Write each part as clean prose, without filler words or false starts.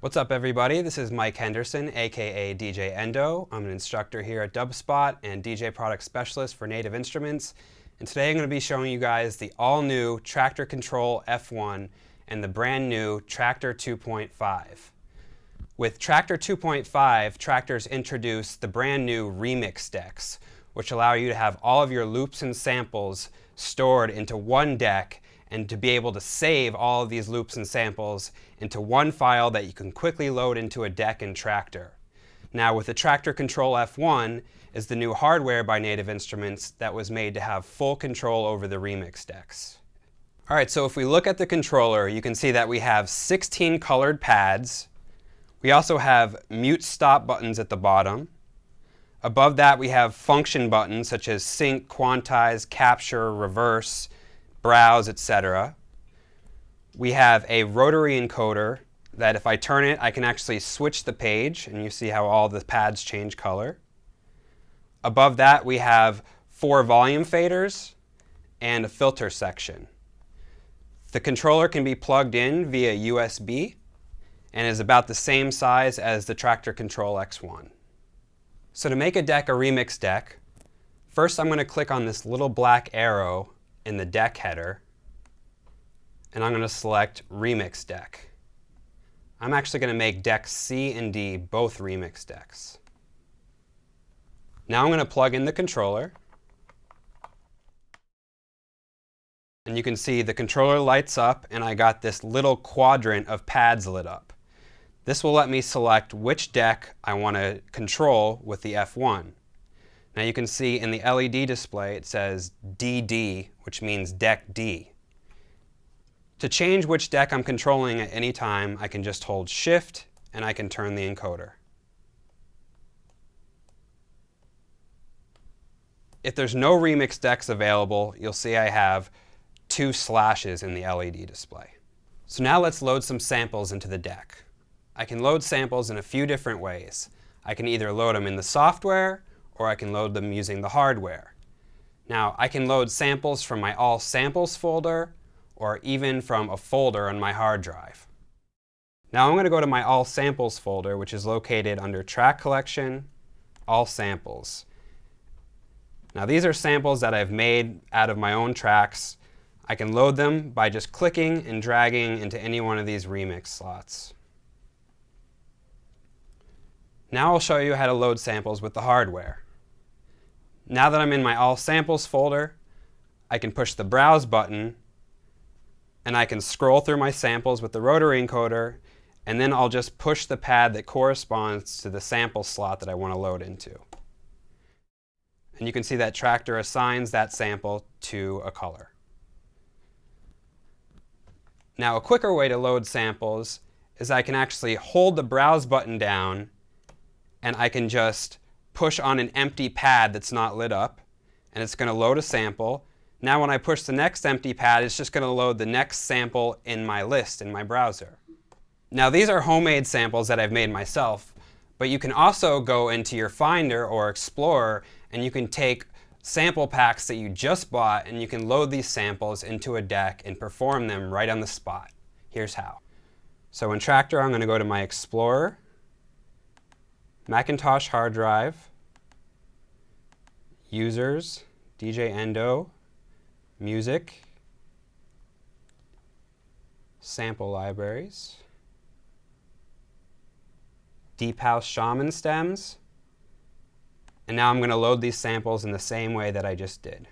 What's up everybody, this is Mike Henderson, aka DJ Endo. I'm an instructor here at Dubspot and DJ product specialist for Native Instruments. And today I'm going to be showing you guys the all-new Traktor Kontrol F1 and the brand new Traktor 2.5. With Traktor 2.5, Traktors introduced the brand new remix decks, which allow you to have all of your loops and samples stored into one deck and to be able to save all of these loops and samples into one file that you can quickly load into a deck in Traktor. Now with the Traktor Kontrol F1 is the new hardware by Native Instruments that was made to have full control over the remix decks. Alright, so if we look at the controller, you can see that we have 16 colored pads. We also have mute stop buttons at the bottom. Above that we have function buttons such as sync, quantize, capture, reverse, browse, etc. We have a rotary encoder that if I turn it, I can actually switch the page, and you see how all the pads change color. Above that we have 4 volume faders and a filter section. The controller can be plugged in via USB and is about the same size as the Traktor Kontrol X1. So to make a deck a remix deck, first I'm going to click on this little black arrow in the deck header, and I'm going to select Remix Deck. I'm actually going to make decks C and D both remix decks. Now I'm going to plug in the controller, and you can see the controller lights up and I got this little quadrant of pads lit up. This will let me select which deck I want to control with the F1. Now you can see in the LED display it says DD, which means deck D. To change which deck I'm controlling at any time, I can just hold Shift and I can turn the encoder. If there's no remix decks available, you'll see I have 2 slashes in the LED display. So now let's load some samples into the deck. I can load samples in a few different ways. I can either load them in the software, or I can load them using the hardware. Now I can load samples from my All Samples folder or even from a folder on my hard drive. Now I'm going to go to my All Samples folder, which is located under Track Collection, All Samples. Now these are samples that I've made out of my own tracks. I can load them by just clicking and dragging into any one of these remix slots. Now I'll show you how to load samples with the hardware. Now that I'm in my All Samples folder, I can push the Browse button and I can scroll through my samples with the rotary encoder, and then I'll just push the pad that corresponds to the sample slot that I want to load into. And you can see that Traktor assigns that sample to a color. Now a quicker way to load samples is I can actually hold the Browse button down and I can just push on an empty pad that's not lit up, and it's going to load a sample. Now when I push the next empty pad, it's just going to load the next sample in my list in my browser. Now these are homemade samples that I've made myself, but you can also go into your Finder or Explorer and you can take sample packs that you just bought and you can load these samples into a deck and perform them right on the spot. Here's how. So in Traktor, I'm going to go to my Explorer, Macintosh hard drive, Users, DJ Endo, Music, Sample Libraries, Deep House Shaman Stems, and now I'm going to load these samples in the same way that I just did.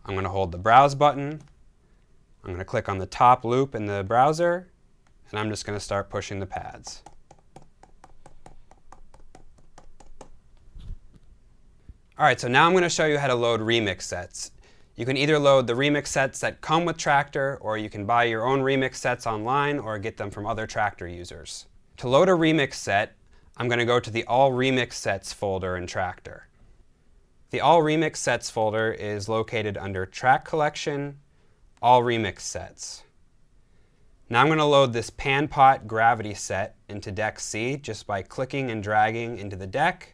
I'm going to hold the Browse button, I'm going to click on the top loop in the browser, and I'm just going to start pushing the pads. Alright, so now I'm going to show you how to load remix sets. You can either load the remix sets that come with Traktor, or you can buy your own remix sets online or get them from other Traktor users. To load a remix set, I'm going to go to the All Remix Sets folder in Traktor. The All Remix Sets folder is located under Track Collection, All Remix Sets. Now I'm going to load this Pan Pot Gravity set into deck C just by clicking and dragging into the deck.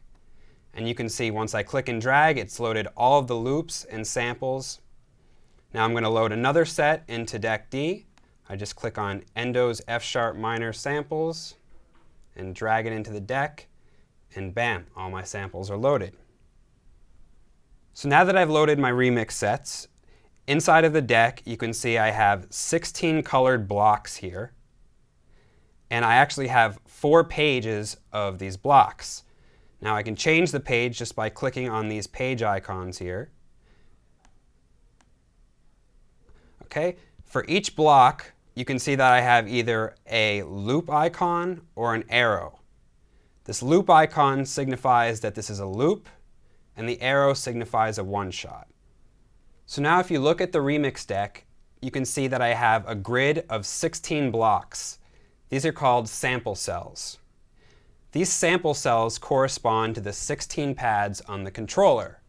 And you can see once I click and drag, it's loaded all of the loops and samples. Now I'm going to load another set into deck D. I just click on Endo's F-sharp minor samples, and drag it into the deck, and bam, all my samples are loaded. So now that I've loaded my remix sets, inside of the deck you can see I have 16 colored blocks here, and I actually have 4 pages of these blocks. Now I can change the page just by clicking on these page icons here. Okay, for each block you can see that I have either a loop icon or an arrow. This loop icon signifies that this is a loop, and the arrow signifies a one-shot. So now if you look at the remix deck, you can see that I have a grid of 16 blocks. These are called sample cells. These sample cells correspond to the 16 pads on the controller.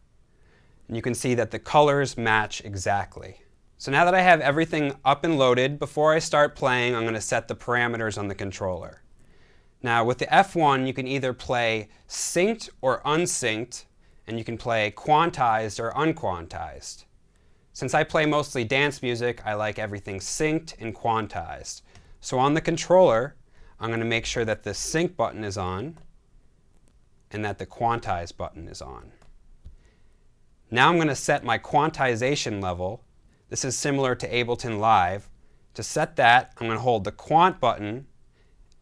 And you can see that the colors match exactly. So now that I have everything up and loaded, before I start playing, I'm going to set the parameters on the controller. Now with the F1, you can either play synced or unsynced, and you can play quantized or unquantized. Since I play mostly dance music, I like everything synced and quantized. So on the controller, I'm going to make sure that the sync button is on and that the quantize button is on. Now I'm going to set my quantization level. This is similar to Ableton Live. To set that, I'm going to hold the quant button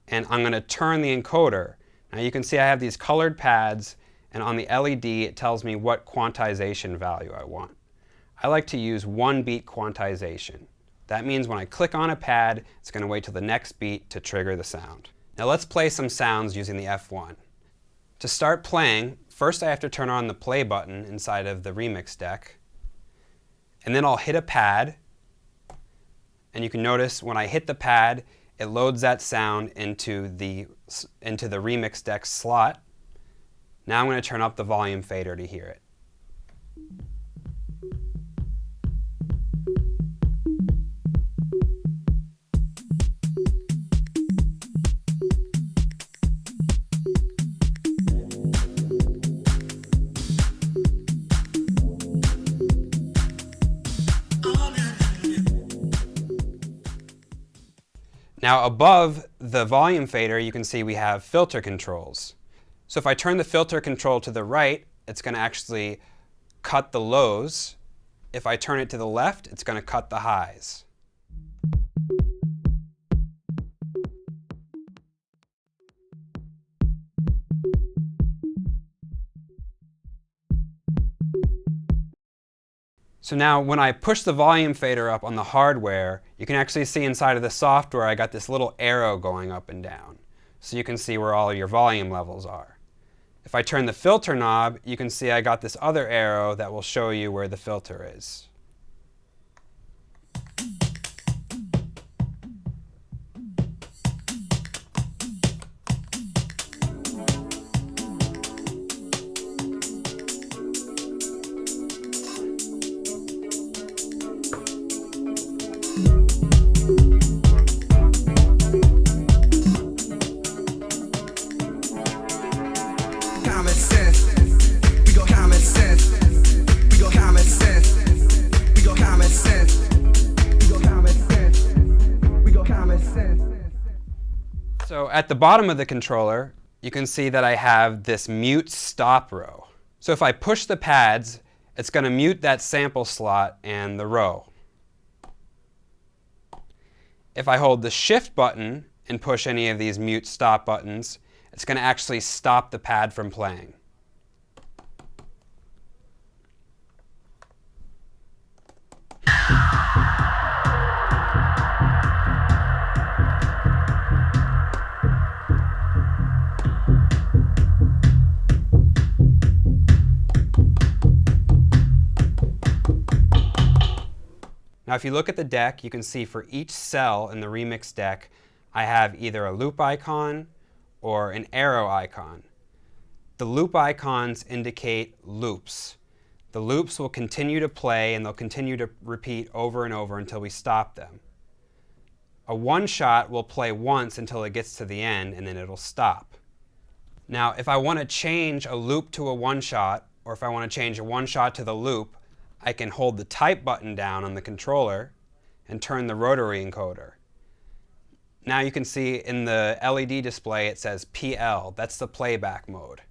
and I'm going to turn the encoder. Now you can see I have these colored pads, and on the LED it tells me what quantization value I want. I like to use 1 beat quantization. That means when I click on a pad, it's going to wait till the next beat to trigger the sound. Now let's play some sounds using the F1. To start playing, first I have to turn on the play button inside of the remix deck, and then I'll hit a pad, and you can notice when I hit the pad, it loads that sound into the remix deck slot. Now I'm going to turn up the volume fader to hear it. Now above the volume fader, you can see we have filter controls. So if I turn the filter control to the right, it's going to actually cut the lows. If I turn it to the left, it's going to cut the highs. So now when I push the volume fader up on the hardware, you can actually see inside of the software I got this little arrow going up and down. So you can see where all your volume levels are. If I turn the filter knob, you can see I got this other arrow that will show you where the filter is. So at the bottom of the controller, you can see that I have this mute stop row. So if I push the pads, it's going to mute that sample slot and the row. If I hold the shift button and push any of these mute stop buttons, it's going to actually stop the pad from playing. Now if you look at the deck, you can see for each cell in the remix deck, I have either a loop icon or an arrow icon. The loop icons indicate loops. The loops will continue to play and they'll continue to repeat over and over until we stop them. A one-shot will play once until it gets to the end and then it'll stop. Now if I want to change a loop to a one-shot, or if I want to change a one-shot to the loop, I can hold the type button down on the controller and turn the rotary encoder. Now you can see in the LED display it says PL, that's the playback mode.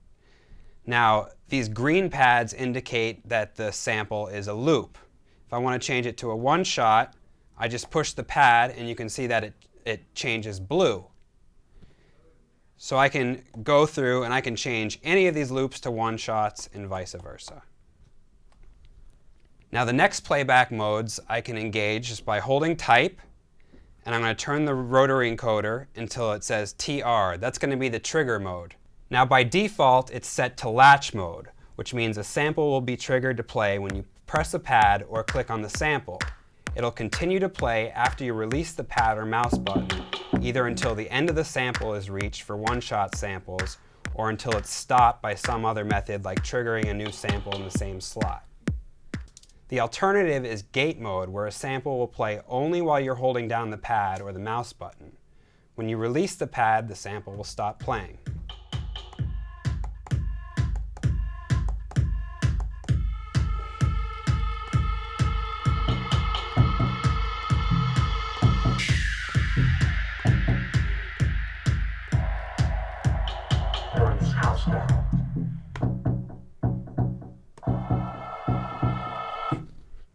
Now these green pads indicate that the sample is a loop. If I want to change it to a one shot, I just push the pad and you can see that it changes blue. So I can go through and I can change any of these loops to one shots and vice versa. Now the next playback modes I can engage just by holding type, and I'm going to turn the rotary encoder until it says TR. That's going to be the trigger mode. Now by default it's set to latch mode, which means a sample will be triggered to play when you press a pad or click on the sample. It'll continue to play after you release the pad or mouse button, either until the end of the sample is reached for one-shot samples, or until it's stopped by some other method like triggering a new sample in the same slot. The alternative is gate mode, where a sample will play only while you're holding down the pad or the mouse button. When you release the pad, the sample will stop playing.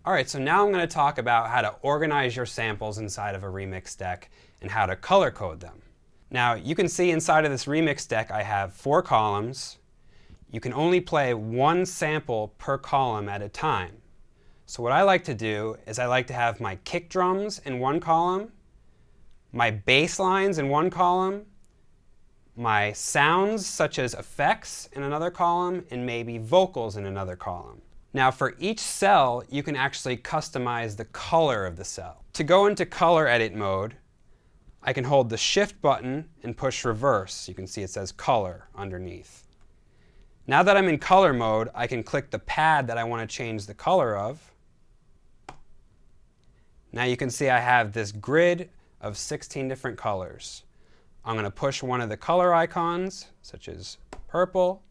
Alright, so now I'm going to talk about how to organize your samples inside of a remix deck and how to color code them. Now you can see inside of this remix deck I have 4 columns. You can only play one sample per column at a time. So what I like to do is I like to have my kick drums in one column, my bass lines in one column, my sounds such as effects in another column, and maybe vocals in another column. Now for each cell, you can actually customize the color of the cell. To go into color edit mode, I can hold the shift button and push reverse. You can see it says color underneath. Now that I'm in color mode, I can click the pad that I want to change the color of. Now you can see I have this grid of 16 different colors. I'm going to push one of the color icons, such as purple,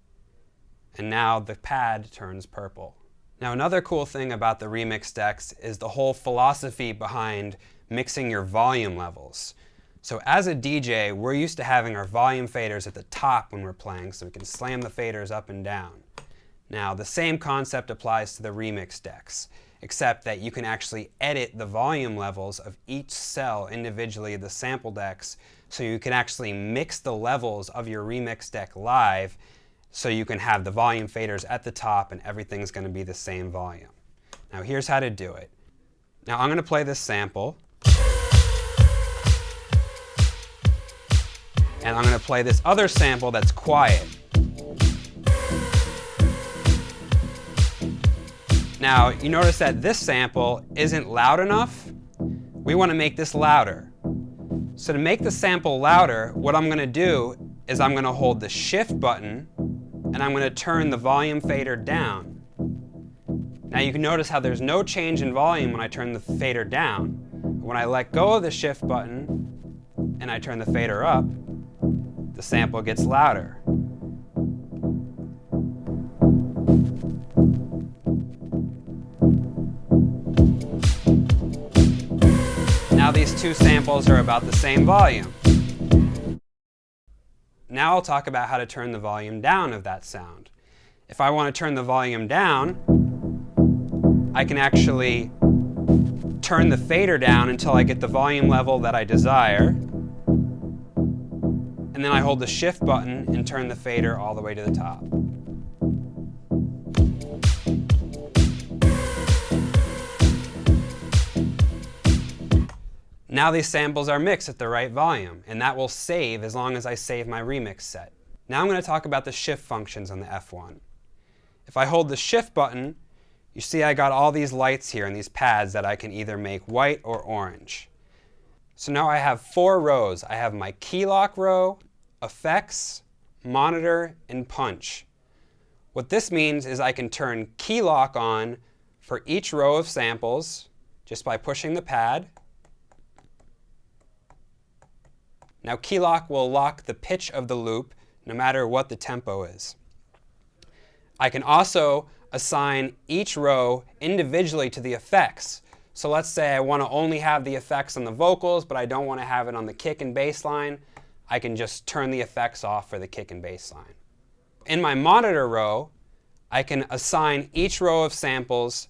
and now the pad turns purple. Now another cool thing about the remix decks is the whole philosophy behind mixing your volume levels. So as a DJ, we're used to having our volume faders at the top when we're playing, so we can slam the faders up and down. Now the same concept applies to the remix decks, except that you can actually edit the volume levels of each cell individually of the sample decks, so you can actually mix the levels of your remix deck live, so you can have the volume faders at the top and everything's going to be the same volume. Now here's how to do it. Now I'm going to play this sample, and I'm going to play this other sample that's quiet. Now you notice that this sample isn't loud enough. We want to make this louder. So to make the sample louder, what I'm going to do is I'm going to hold the shift button and I'm going to turn the volume fader down. Now you can notice how there's no change in volume when I turn the fader down. When I let go of the shift button and I turn the fader up, the sample gets louder. Now these two samples are about the same volume. Now I'll talk about how to turn the volume down of that sound. If I want to turn the volume down, I can actually turn the fader down until I get the volume level that I desire. And then I hold the shift button and turn the fader all the way to the top. Now these samples are mixed at the right volume, and that will save as long as I save my remix set. Now I'm going to talk about the shift functions on the F1. If I hold the shift button, you see I got all these lights here and these pads that I can either make white or orange. So now I have 4 rows. I have my key lock row, effects, monitor, and punch. What this means is I can turn key lock on for each row of samples just by pushing the pad. Now key lock will lock the pitch of the loop no matter what the tempo is. I can also assign each row individually to the effects. So let's say I want to only have the effects on the vocals, but I don't want to have it on the kick and bass line. I can just turn the effects off for the kick and bass line. In my monitor row, I can assign each row of samples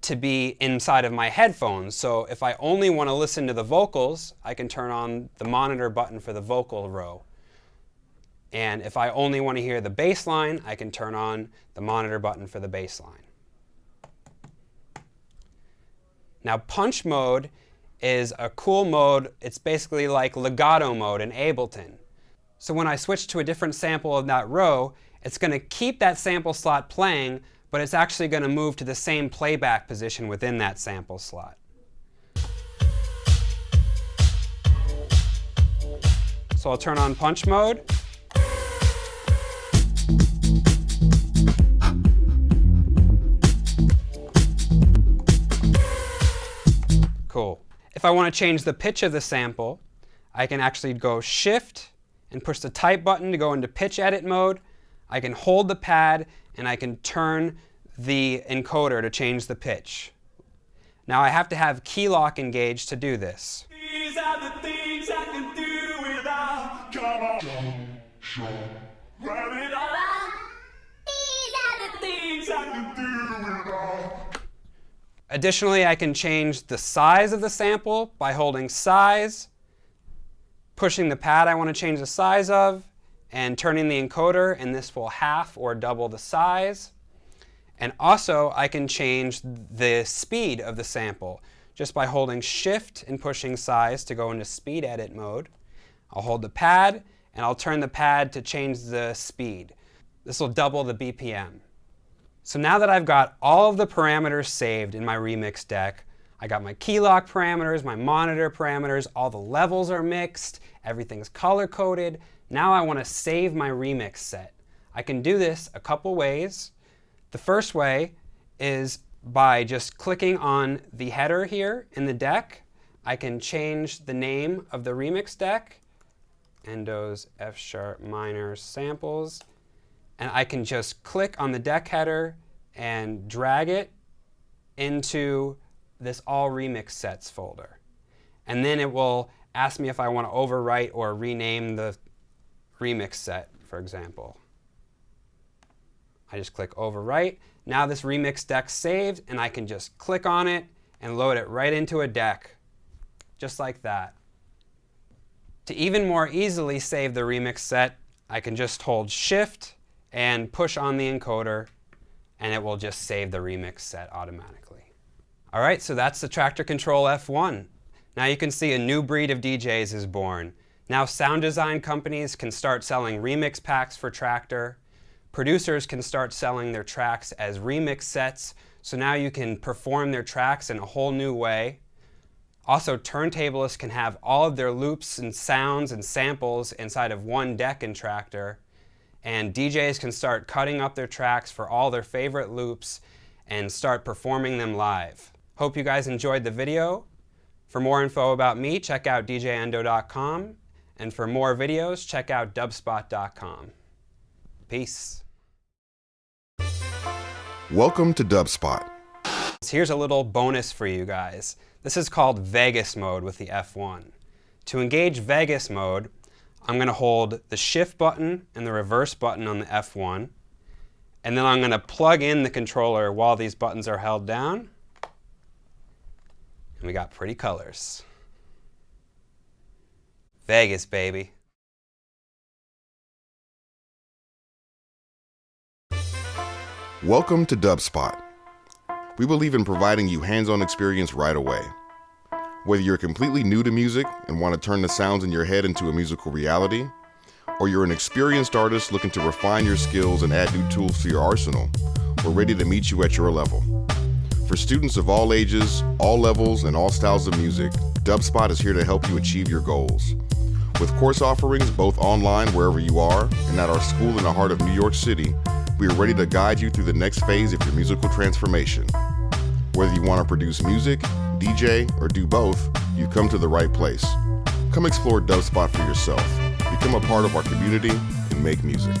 to be inside of my headphones. So if I only want to listen to the vocals, I can turn on the monitor button for the vocal row. And if I only want to hear the bass line, I can turn on the monitor button for the bass line. Now, punch mode is a cool mode. It's basically like legato mode in Ableton. So when I switch to a different sample of that row, it's going to keep that sample slot playing, but it's actually going to move to the same playback position within that sample slot. So I'll turn on punch mode. Cool. If I want to change the pitch of the sample, I can actually go Shift and push the type button to go into pitch edit mode. I can hold the pad and I can turn the encoder to change the pitch. Now I have to have key lock engaged to do this. These are the things I can do without. Come on. Rub it all. These are the things I can do without. Additionally, I can change the size of the sample by holding size, pushing the pad I want to change the size of, and turning the encoder, and this will half or double the size. And also, I can change the speed of the sample just by holding Shift and pushing size to go into speed edit mode. I'll hold the pad, and I'll turn the pad to change the speed. This will double the BPM. So now that I've got all of the parameters saved in my remix deck, I got my key lock parameters, my monitor parameters, all the levels are mixed, everything's color coded. Now I want to save my remix set. I can do this a couple ways. The first way is by just clicking on the header here in the deck. I can change the name of the remix deck, Endo's F sharp minor samples, and I can just click on the deck header and drag it into this all remix sets folder. And then it will ask me if I want to overwrite or rename the remix set, for example. I just click overwrite. Now this remix deck's saved, and I can just click on it and load it right into a deck, just like that. To even more easily save the remix set, I can just hold Shift and push on the encoder, and it will just save the remix set automatically. All right, so that's the Traktor Kontrol F1. Now you can see a new breed of DJs is born. Now sound design companies can start selling remix packs for Traktor. Producers can start selling their tracks as remix sets, so now you can perform their tracks in a whole new way. Also, turntablists can have all of their loops and sounds and samples inside of one deck in Traktor. And DJs can start cutting up their tracks for all their favorite loops and start performing them live. Hope you guys enjoyed the video. For more info about me, check out djendo.com. And for more videos, check out dubspot.com. Peace. Welcome to Dubspot. Here's a little bonus for you guys. This is called Vegas mode with the F1. To engage Vegas mode, I'm going to hold the shift button and the reverse button on the F1, and then I'm going to plug in the controller while these buttons are held down, and we got pretty colors. Vegas, baby. Welcome to Dubspot. We believe in providing you hands-on experience right away. Whether you're completely new to music and want to turn the sounds in your head into a musical reality, or you're an experienced artist looking to refine your skills and add new tools to your arsenal, we're ready to meet you at your level. For students of all ages, all levels, and all styles of music, Dubspot is here to help you achieve your goals. With course offerings both online wherever you are and at our school in the heart of New York City, we are ready to guide you through the next phase of your musical transformation. Whether you want to produce music, DJ, or do both, you've come to the right place. Come explore Dubspot for yourself, become a part of our community, and make music.